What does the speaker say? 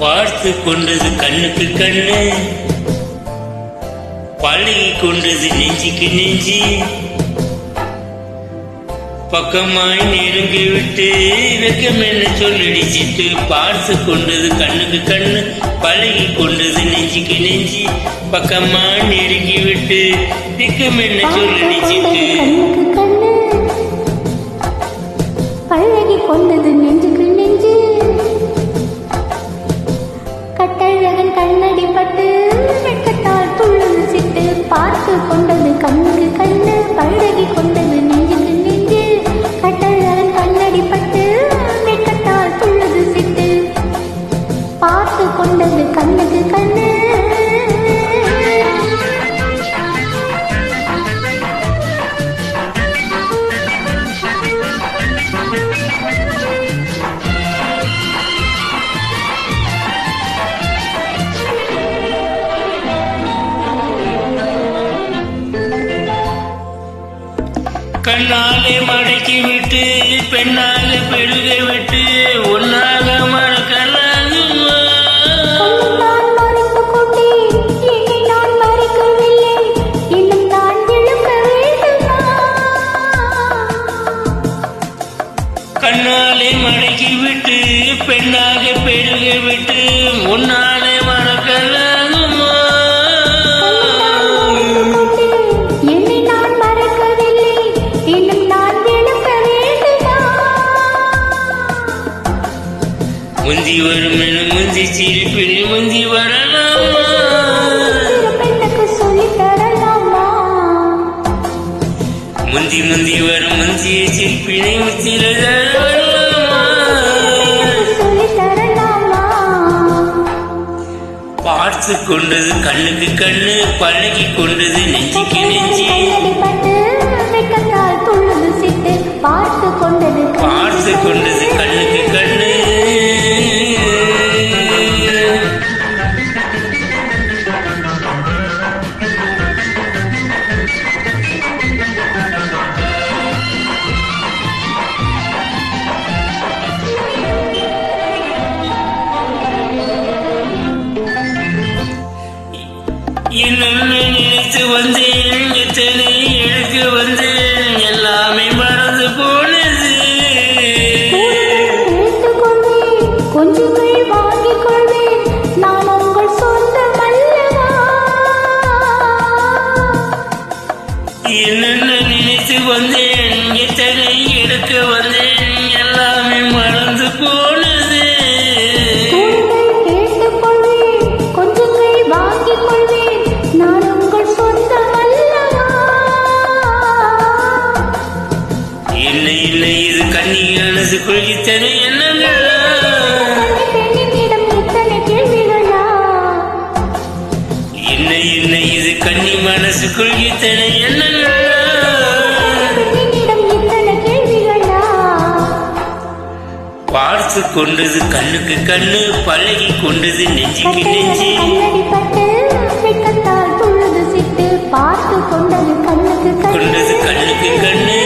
பார்த்து கொண்டது கண்ணுக்கு கண்ணு, பழகி கொண்டது நெஞ்சுக்கு நெஞ்சு. பக்கமாய் நெருங்கி விட்டு வெக்கம் என்ன சொல்லிடிச்சிட்டு, பார்த்து கொண்டது கண்ணுக்கு கண்ணு, பழகி கொண்டது நெஞ்சுக்கு நெஞ்சு. பக்கமாய் நெருங்கி விட்டு வெக்கம் என்ன சொல்லிடிச்சிட்டு, பழகி கொண்டது நெஞ்சுக்கு நெஞ்சு. கட்டழகன் கண்ணடி பட்டு வெட்கத்தால் துள்ளுது சிட்டு, பார்த்து கொண்டது கண்ணுக்கு கண்ணு, பழகி கொண்டது நெஞ்சுக்கு நெஞ்சு. கட்டழகன் கண்ணடி பட்டு வெட்கத்தால் துள்ளுது சிட்டு, பார்த்து கொண்டது கண்ணுக்கு கண்ணு. கண்ணாலே மடக்கி விட்டு பெண்ணாக பெருக விட்டு ஒன்னாக மறக்கலாகுமா? கண்ணாலே மடக்கி விட்டு பெண்ணாக பெருக விட்டு ஒன்னாலே மறக்கலாகுமா? முந்தி வரும் என முந்தி சிரிப்பில் முந்தி வரலாமா? முந்தி முந்தி வரும் முந்திய சிரிப்பினை முத்திர வரலாமா? பார்த்து கொண்டது கண்ணுக்கு கண்ணு, பழகி கொண்டது நெஞ்சுக்கு நெஞ்சு. பார்த்து கொண்டது கண்ணுக்கு கண்ணு. என்னென்ன நினைத்து வந்தேன், எத்தனை எழுக்க வந்தேன், எல்லாமே மறந்து போனது. கொஞ்சங்கள் வாங்கிக் கொள்வேன், நான் உங்கள் சொந்தம் அல்லவா? என்னென்ன நினைத்து வந்தேன், எத்தனை எடுக்க வந்தேன், எல்லாமே மறந்து போனது. இல்லை இல்லை இது கன்னியானது கொள்கித்தனை எண்ணங்களா? இல்லை இல்லை இது கன்னி மனசு கொள்கித்தனை எண்ணங்களா? பார்த்து கொண்டது கண்ணுக்கு கண்ணு, பழகி கொண்டது நெஞ்சுக்கு நெஞ்சு. பார்த்து கொண்டது கண்ணுக்கு கண்ணு